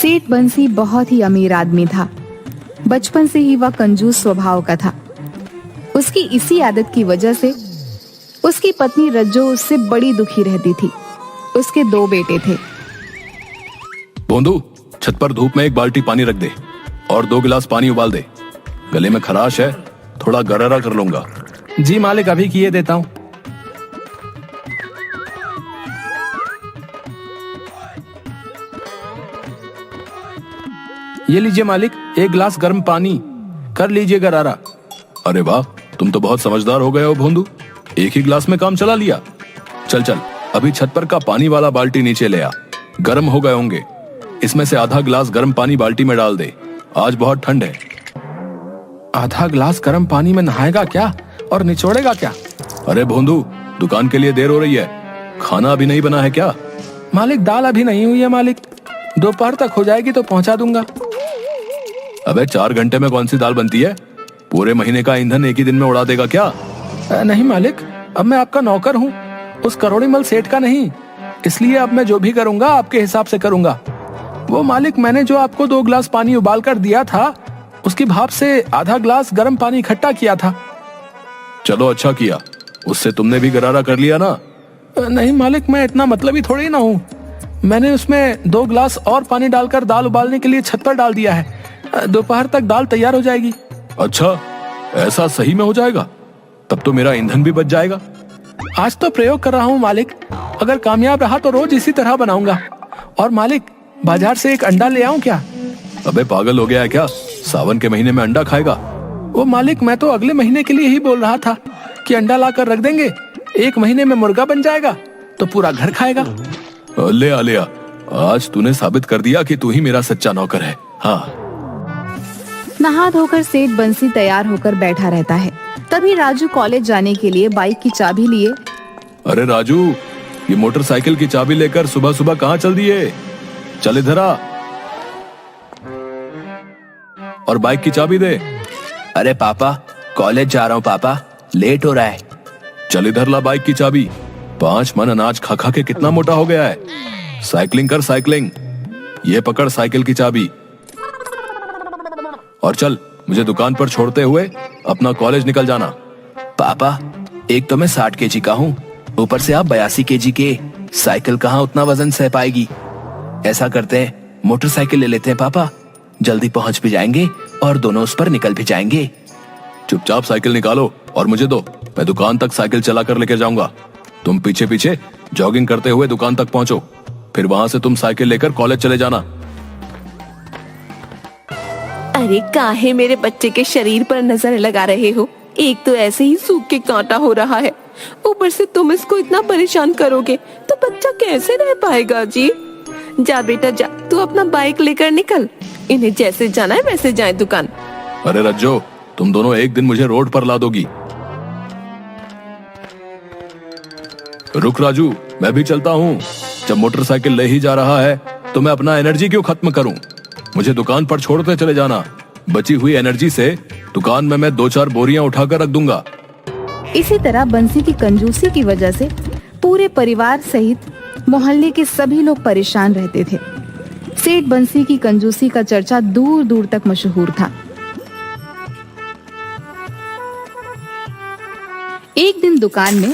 सेठ बंसी बहुत ही अमीर आदमी था। बचपन से ही वह कंजूस स्वभाव का था। उसकी इसी आदत की वजह से उसकी पत्नी रज्जो उससे बड़ी दुखी रहती थी। उसके 2 बेटे थे। बोंदू, छत पर धूप में 1 बाल्टी पानी रख दे और 2 गिलास पानी उबाल दे। गले में खराश है, थोड़ा गरारा कर लूंगा। जी मालिक, अभी किए देता हूँ। ये लीजिए मालिक, 1 गिलास गर्म पानी, कर लीजिए गरारा। अरे वाह, तुम तो बहुत समझदार हो गए हो भोंदू, एक ही गिलास में काम चला लिया। चल चल, अभी छत पर का पानी वाला बाल्टी नीचे ले आ। गर्म हो गए होंगे, इसमें से आधा गिलास गर्म पानी बाल्टी में डाल दे। आज बहुत ठंड है। आधा गिलास गर्म पानी में नहाएगा क्या और निचोड़ेगा क्या? अरे भोंदू, दुकान के लिए देर हो रही है, खाना अभी नहीं बना है क्या? मालिक, दाल अभी नहीं हुई है मालिक, दोपहर तक हो जाएगी तो पहुंचा दूंगा। अबे 4 घंटे में कौन सी दाल बनती है? पूरे महीने का ईंधन एक ही दिन में उड़ा देगा क्या? नहीं मालिक, अब मैं आपका नौकर हूँ, उस करोड़ीमल सेठ का नहीं। इसलिए अब मैं जो भी करूंगा आपके हिसाब से करूंगा। वो मालिक, मैंने जो आपको 2 गिलास पानी उबाल कर दिया था, उसकी भाप से आधा गिलास गर्म पानी इकट्ठा किया था। चलो अच्छा किया, उससे तुमने भी गरारा कर लिया ना। नहीं मालिक, मैं इतना मतलबी थोड़ी ना हूँ। मैंने उसमें 2 गिलास और पानी डालकर दाल उबालने के लिए छत पर डाल दिया है। दोपहर तक दाल तैयार हो जाएगी। अच्छा, ऐसा सही में हो जाएगा? तब तो मेरा ईंधन भी बच जाएगा। आज तो प्रयोग कर रहा हूँ मालिक, अगर कामयाब रहा तो रोज इसी तरह बनाऊंगा। और मालिक, बाजार से एक अंडा ले आऊं क्या? अबे पागल हो गया है क्या? सावन के महीने में अंडा खाएगा? वो मालिक, मैं तो अगले महीने के लिए ही बोल रहा था कि अंडा लाकर रख देंगे, 1 महीने में मुर्गा बन जाएगा तो पूरा घर खाएगा। ले आ, आज तूने साबित कर दिया कि तू ही मेरा सच्चा नौकर है। हाँ। नहा धोकर सेठ बंसी तैयार होकर बैठा रहता है। तभी राजू कॉलेज जाने के लिए बाइक की चाबी लिए। अरे राजू, ये मोटरसाइकिल की चाबी लेकर सुबह सुबह कहाँ चल दिए? चल इधर आ और बाइक की चाबी दे। अरे पापा, कॉलेज जा रहा हूँ पापा, लेट हो रहा है। चल इधर ला बाइक की चाबी। 5 मन अनाज खा खा के कितना मोटा हो गया है। साइकिलिंग कर साइकिलिंग। ये पकड़ साइकिल की चाबी और चल, मुझे दुकान पर छोड़ते हुए अपना कॉलेज निकल जाना। पापा, एक तो मैं 60 केजी का हूँ, ऊपर से आप 82 केजी के। साइकिल कहाँ उतना वजन सह पाएगी। ऐसा करते हैं, मोटरसाइकिल ले लेते हैं पापा, जल्दी पहुंच भी जाएंगे और दोनों उस पर निकल भी जाएंगे। चुपचाप साइकिल निकालो और मुझे दो, मैं दुकान तक साइकिल चला कर लेकर जाऊंगा। तुम पीछे पीछे जॉगिंग करते हुए दुकान तक पहुंचो, फिर वहां से तुम साइकिल लेकर कॉलेज चले जाना। अरे काहे मेरे बच्चे के शरीर पर नजर लगा रहे हो? एक तो ऐसे ही सूख के कांटा हो रहा है, ऊपर से तुम इसको इतना परेशान करोगे तो बच्चा कैसे रह पाएगा? जी जा बेटा जा, तू अपना बाइक लेकर निकल। इन्हें जैसे जाना है वैसे जाए दुकान। अरे रज्जो, तुम दोनों एक दिन मुझे रोड पर ला दोगी। रुक राजू, मैं भी चलता हूँ। जब मोटरसाइकिल ले ही जा रहा है तो मैं अपना एनर्जी क्यों खत्म करूं? मुझे दुकान पर छोड़ते चले जाना। बची हुई एनर्जी से दुकान में मैं 2-4 बोरियां उठाकर रख दूंगा। इसी तरह बंसी की कंजूसी की वजह से पूरे परिवार सहित मोहल्ले के सभी लोग परेशान रहते थे। सेठ बंसी की कंजूसी का चर्चा दूर दूर तक मशहूर था। एक दिन दुकान में,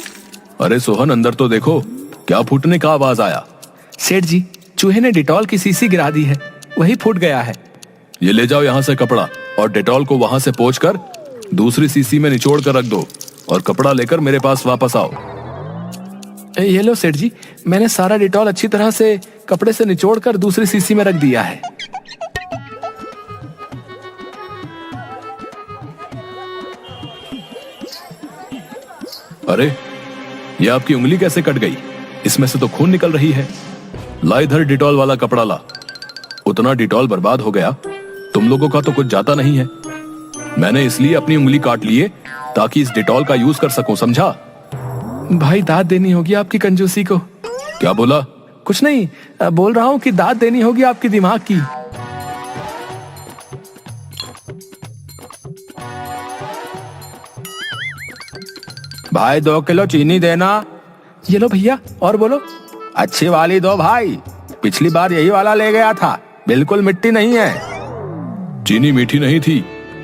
अरे सोहन, अंदर तो देखो, क्या फूटने का आवाज आया? सेठ जी, चूहे ने डिटॉल की शीशी गिरा दी है, वही फूट गया है। ये ले जाओ यहाँ से कपड़ा और डेटॉल को वहां से पोंछकर दूसरी शीशी में निचोड़ कर रख दो और कपड़ा लेकर मेरे पास वापस आओ। ये लो सेठ जी, मैंने सारा डिटॉल अच्छी तरह से कपड़े से निचोड़कर दूसरी शीशी में रख दिया है। अरे, ये आपकी उंगली कैसे कट गई? इसमें से तो खून निकल रही है। ला इधर डिटॉल वाला कपड़ा ला। उतना डिटॉल बर्बाद हो गया, तुम लोगों का तो कुछ जाता नहीं है। मैंने इसलिए अपनी उंगली काट लिए ताकि इस डिटॉल का यूज कर सकूं, समझा? भाई, दाद देनी होगी आपकी कंजूसी को। क्या बोला? कुछ नहीं, बोल रहा हूँ कि दाद देनी होगी आपकी दिमाग की। भाई 2 किलो चीनी देना। ये लो भैया, और बोलो। अच्छी वाली दो भाई, पिछली बार यही वाला ले गया था, बिल्कुल मिट्टी नहीं है। चीनी मीठी नहीं थी।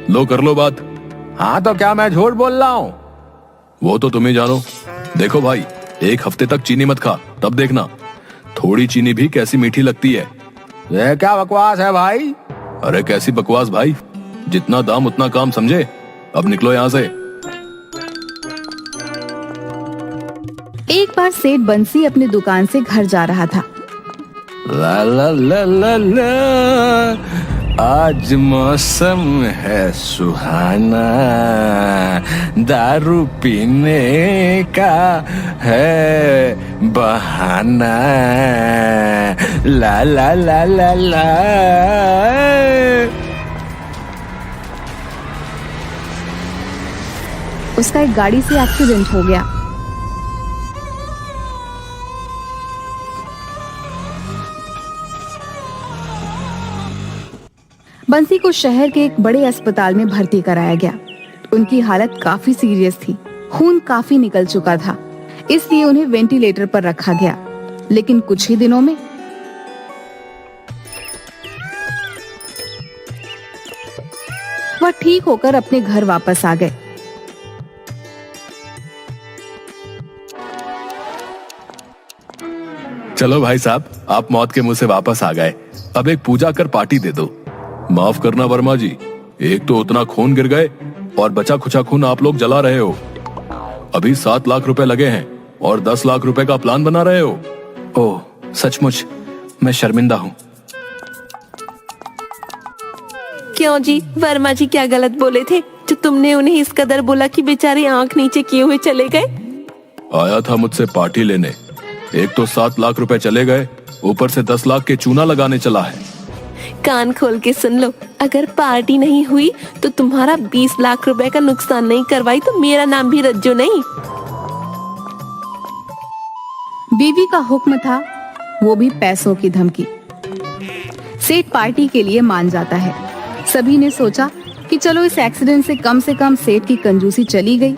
लो कर लो बात। हाँ तो क्या मैं झूठ बोल रहा हूँ? वो तो तुम्हें जानो। देखो भाई, एक हफ्ते तक चीनी मत खा, तब देखना थोड़ी चीनी भी कैसी मीठी लगती है। ये क्या बकवास है भाई? अरे कैसी बकवास भाई, जितना दाम उतना काम, समझे? अब निकलो यहाँ से। एक बार सेठ बंसी अपनी दुकान से घर जा रहा था। ला ला ला ला ला, आज मौसम है सुहाना, दारू पीने का है बहाना, ला ला ला ला ला। उसका एक गाड़ी से एक्सीडेंट हो गया। बंसी को शहर के एक बड़े अस्पताल में भर्ती कराया गया। उनकी हालत काफी सीरियस थी, खून काफी निकल चुका था, इसलिए उन्हें वेंटिलेटर पर रखा गया। लेकिन कुछ ही दिनों में वह ठीक होकर अपने घर वापस आ गए। चलो भाई साहब, आप मौत के मुंह से वापस आ गए। अब एक पूजा कर पार्टी दे दो। माफ करना वर्मा जी, एक तो उतना खून गिर गए और बचा खुचा खून आप लोग जला रहे हो। अभी 7 लाख रुपए लगे हैं और 10 लाख रुपए का प्लान बना रहे हो। ओह, सचमुच मैं शर्मिंदा हूँ। क्यों जी, वर्मा जी क्या गलत बोले थे जो तुमने उन्हें इस कदर बोला कि बेचारे आंख नीचे किए हुए चले गए? आया था मुझसे पार्टी लेने, एक तो 7 लाख रुपए चले गए, ऊपर से 10 लाख के चूना लगाने चला है। कान खोल के सुन लो, अगर पार्टी नहीं हुई तो तुम्हारा 20 लाख रुपए का नुकसान नहीं करवाई तो मेरा नाम भी रज्जो नहीं। बीवी का हुक्म था, वो भी पैसों की धमकी। सेठ पार्टी के लिए मान जाता है। सभी ने सोचा कि चलो इस एक्सीडेंट से कम सेठ की कंजूसी चली गई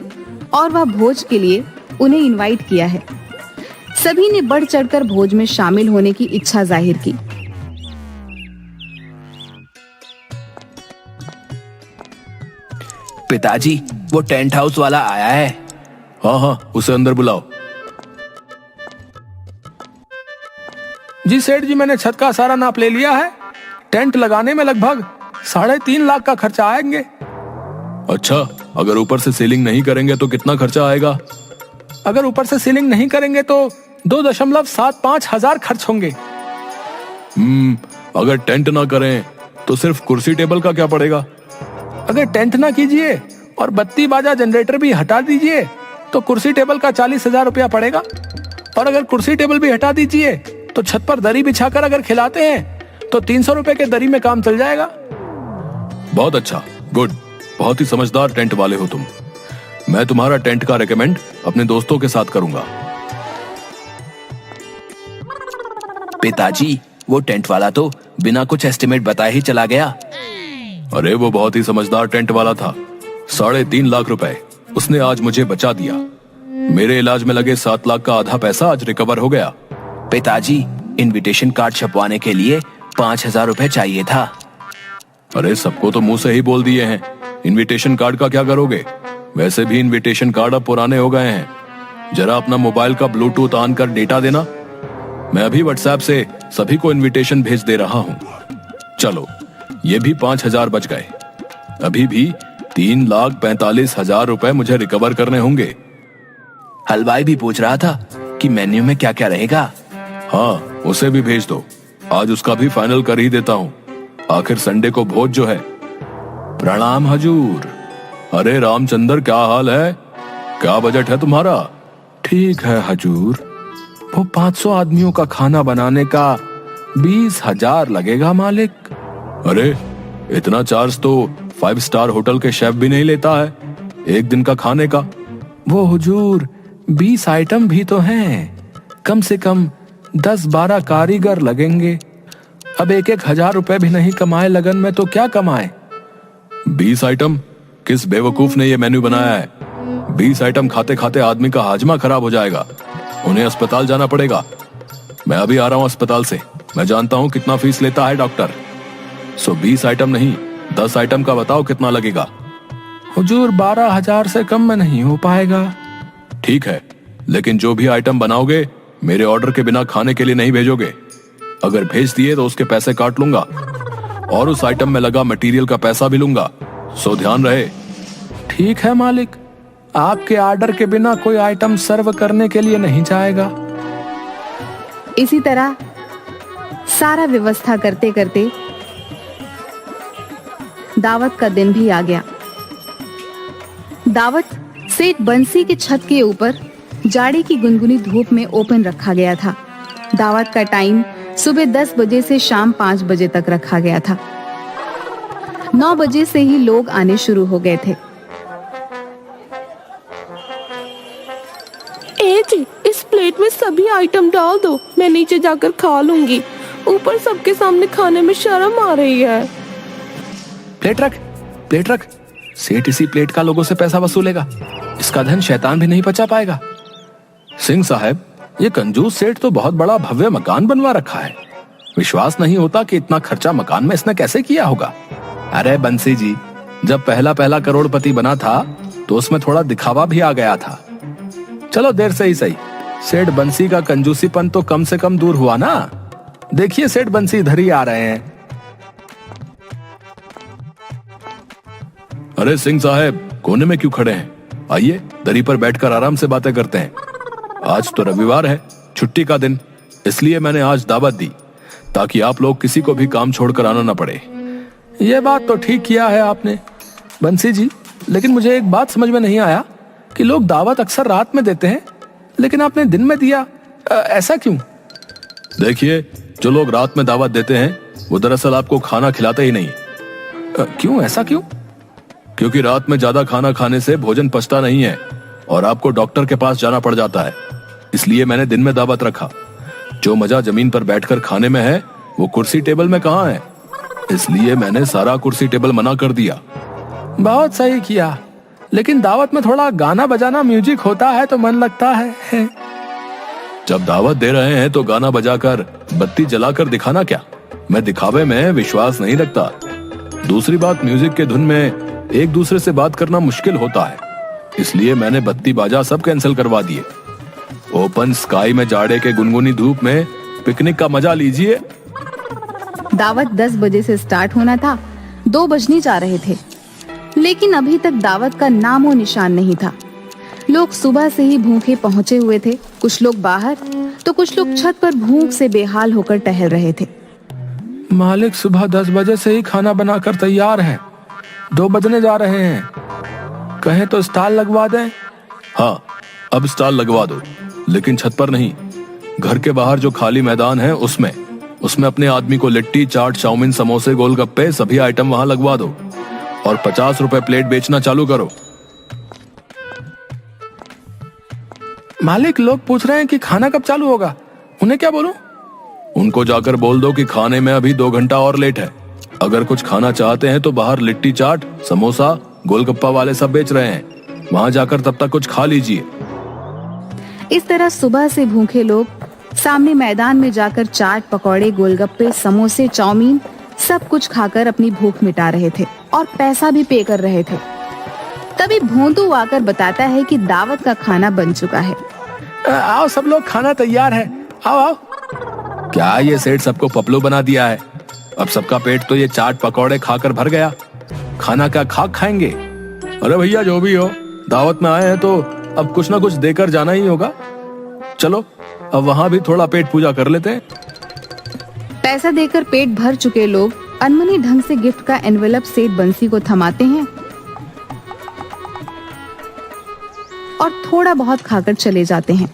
और वह भोज के लिए उन्हें इनवाइट किया है। सभी ने बढ़ चढ़कर भोज में शामिल होने की इच्छा जाहिर की। पिताजी, वो टेंट हाउस वाला आया है। हाँ हाँ, उसे अंदर बुलाओ। जी सेठ जी, मैंने छत का सारा नाप ले लिया है। टेंट लगाने में लगभग 3.5 लाख का खर्चा आएंगे। अच्छा, अगर ऊपर से सीलिंग नहीं करेंगे तो कितना खर्चा आएगा? अगर ऊपर से सीलिंग नहीं करेंगे तो 2.75 हजार खर्च होंगे। अगर टेंट ना करें तो सिर्फ कुर्सी टेबल का क्या पड़ेगा? अगर टेंट ना कीजिए और बत्ती बाजा जनरेटर भी हटा दीजिए तो कुर्सी टेबल का 40,000 रुपया पड़ेगा। और अगर कुर्सी टेबल भी हटा दीजिए तो छत पर दरी बिछाकर अगर खिलाते हैं तो 300 रुपए के दरी में काम चल जाएगा। बहुत अच्छा, गुड, बहुत ही समझदार टेंट वाले हो तुम। मैं तुम्हारा टेंट का रेकमेंड अपने दोस्तों के साथ करूंगा। पिताजी, वो टेंट वाला तो बिना कुछ एस्टिमेट बताए ही चला गया। अरे वो बहुत ही समझदार टेंट वाला था। 3.5 लाख रुपए उसने आज मुझे बचा दिया। मेरे इलाज में लगे 7 लाख का आधा पैसा आज रिकवर हो गया। पिताजी, इनविटेशन कार्ड छपवाने के लिए 5,000 रुपए चाहिए था। अरे सबको तो मुंह से ही बोल दिए हैं, इनविटेशन कार्ड का क्या करोगे? वैसे भी इनविटेशन कार्ड अब पुराने हो गए हैं। जरा अपना मोबाइल का ब्लूटूथ ऑन कर डेटा देना। मैं अभी व्हाट्सएप से सभी को इनविटेशन भेज दे रहा हूँ। चलो, ये भी 5,000 बच गए। अभी भी 3,45,000 रुपए मुझे रिकवर करने होंगे। हलवाई भी पूछ रहा था कि मेन्यू में क्या क्या रहेगा। हाँ, उसे भी भेज दो। आज उसका भी फाइनल कर ही देता हूँ। आखिर संडे को भोज जो है। प्रणाम हजूर। अरे रामचंद्र, क्या हाल है? क्या बजट है तुम्हारा? ठीक है हजूर, वो 500 आदमियों का खाना बनाने का 20,000 लगेगा मालिक। अरे इतना चार्ज तो 5 स्टार होटल के शेफ भी नहीं लेता है एक दिन का खाने का। वो हुजूर 20 आइटम भी तो हैं, कम से कम 10-12 कारीगर लगेंगे। अब 1,000 रुपए भी नहीं कमाए लगन में तो क्या कमाए? 20 आइटम? किस बेवकूफ ने ये मेन्यू बनाया है? 20 आइटम खाते खाते आदमी का हाजमा खराब हो जाएगा। उन्हें अस्पताल जाना पड़ेगा। मैं अभी आ रहा हूँ अस्पताल से। मैं जानता हूँ कितना फीस लेता है डॉक्टर। सो 20 आइटम नहीं, 10 आइटम का बताओ कितना लगेगा। हुजूर 12,000 से कम में नहीं हो पाएगा। ठीक है, लेकिन जो भी आइटम बनाओगे मेरे ऑर्डर के बिना खाने के लिए नहीं भेजोगे। अगर भेज दिए तो उसके पैसे काट लूंगा और उस आइटम में लगा मटेरियल का पैसा भी लूंगा। सो ध्यान रहे। ठीक है मालिक, आपके ऑर्डर के बिना कोई आइटम सर्व करने के लिए नहीं जाएगा। इसी तरह सारा व्यवस्था करते करते दावत का दिन भी आ गया। दावत सेठ बंसी के छत के ऊपर जाड़े की गुनगुनी धूप में ओपन रखा गया था। दावत का टाइम सुबह 10 बजे से शाम 5 बजे तक रखा गया था। 9 बजे से ही लोग आने शुरू हो गए थे। ए जी, इस प्लेट में सभी आइटम डाल दो, मैं नीचे जाकर खा लूंगी। ऊपर सबके सामने खाने में शर्म आ रही है। प्लेट रख, प्लेट रख। सेठ इसी प्लेट का लोगों से पैसा वसूलेगा। इसका धन शैतान भी नहीं पचा पाएगा। सिंह साहब, ये कंजूस सेठ तो बहुत बड़ा भव्य मकान बनवा रखा है। विश्वास नहीं होता कि इतना खर्चा मकान में इसने कैसे किया होगा। अरे बंसी जी, जब पहला पहला करोड़पति बना था तो उसमें थोड़ा दिखावा भी आ गया था। चलो देर से ही सही, सेठ बंसी का कंजूसीपन तो कम से कम दूर हुआ ना। देखिए सेठ बंसी इधर ही आ रहे हैं। अरे सिंह साहब, कोने में क्यों खड़े हैं? आइए दरी पर बैठकर आराम से बातें करते हैं। आज तो रविवार है, छुट्टी का दिन, इसलिए मैंने आज दावत दी ताकि आप लोग किसी को भी काम छोड़कर आना ना पड़े। ये बात तो ठीक किया है आपने बंसी जी, लेकिन मुझे एक बात समझ में नहीं आया कि लोग दावत अक्सर रात में देते हैं लेकिन आपने दिन में दिया, ऐसा क्यों? देखिए, जो लोग रात में दावत देते हैं वो दरअसल आपको खाना खिलाते ही नहीं। क्यों, ऐसा क्यों? क्योंकि रात में ज्यादा खाना खाने से भोजन पचता नहीं है और आपको डॉक्टर के पास जाना पड़ जाता है। इसलिए मैंने दिन में दावत रखा। जो मजा जमीन पर बैठकर खाने में है वो कुर्सी टेबल में कहाँ है, इसलिए मैंने सारा कुर्सी टेबल मना कर दिया। बहुत सही किया, लेकिन दावत में थोड़ा गाना बजाना, म्यूजिक होता है तो मन लगता है। जब दावत दे रहे हैं तो गाना बजाकर बत्ती जलाकर दिखाना क्या? मैं दिखावे में विश्वास नहीं रखता। दूसरी बात, म्यूजिक के धुन में एक दूसरे से बात करना मुश्किल होता है, इसलिए मैंने बत्ती बाजा सब कैंसिल करवा दिए। ओपन स्काई में जाड़े के गुनगुनी धूप में पिकनिक का मजा लीजिए। दावत 10 बजे से स्टार्ट होना था, 2 बजने जा रहे थे, लेकिन अभी तक दावत का नामो निशान नहीं था। लोग सुबह से ही भूखे पहुंचे हुए थे। कुछ लोग बाहर तो कुछ लोग छत पर भूख से बेहाल होकर टहल रहे थे। मालिक सुबह 10 बजे से ही खाना बनाकर तैयार है, 2 बजने जा रहे हैं। कहें तो स्टॉल लगवा दें। हाँ, अब स्टॉल लगवा दो, लेकिन छत पर नहीं। घर के बाहर जो खाली मैदान है उसमें अपने आदमी को लिट्टी, चाट, चाउमीन, समोसे, गोलगप्पे सभी आइटम वहां लगवा दो और 50 रुपए प्लेट बेचना चालू करो। मालिक, लोग पूछ रहे हैं कि खाना कब चालू होगा, उन्हें क्या बोलूं? उनको जाकर बोल दो कि खाने में अभी 2 घंटा और लेट है। अगर कुछ खाना चाहते हैं तो बाहर लिट्टी, चाट, समोसा, गोलगप्पा वाले सब बेच रहे हैं, वहां जाकर तब तक कुछ खा लीजिए। इस तरह सुबह से भूखे लोग सामने मैदान में जाकर चाट, पकौड़े, गोलगप्पे, समोसे, चाउमीन सब कुछ खाकर अपनी भूख मिटा रहे थे और पैसा भी पे कर रहे थे। तभी भोंदू आकर बताता है कि दावत का खाना बन चुका है। आओ सब लोग, खाना तैयार है, आओ आओ। क्या ये सेठ सबको पपलू बना दिया है? अब सबका पेट तो ये चाट पकौड़े खाकर भर गया, खाना क्या खाक खाएंगे? अरे भैया, जो भी हो, दावत में आए हैं तो अब कुछ ना कुछ देकर जाना ही होगा। चलो अब वहां भी थोड़ा पेट पूजा कर लेते हैं। पैसा देकर पेट भर चुके लोग अनमनी ढंग से गिफ्ट का एनवेलप सेठ बंसी को थमाते हैं और थोड़ा बहुत खाकर चले जाते हैं।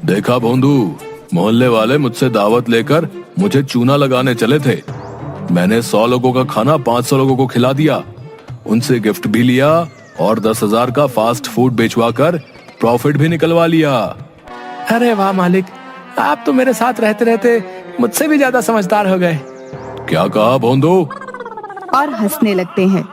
देखा भोंदू, मोहल्ले वाले मुझसे दावत लेकर मुझे चूना लगाने चले थे। मैंने 100 लोगों का खाना 500 लोगों को खिला दिया, उनसे गिफ्ट भी लिया और 10,000 का फास्ट फूड बेचवा कर प्रॉफिट भी निकलवा लिया। अरे वाह मालिक, आप तो मेरे साथ रहते रहते मुझसे भी ज्यादा समझदार हो गए। क्या कहा भोंदू? और हंसने लगते हैं।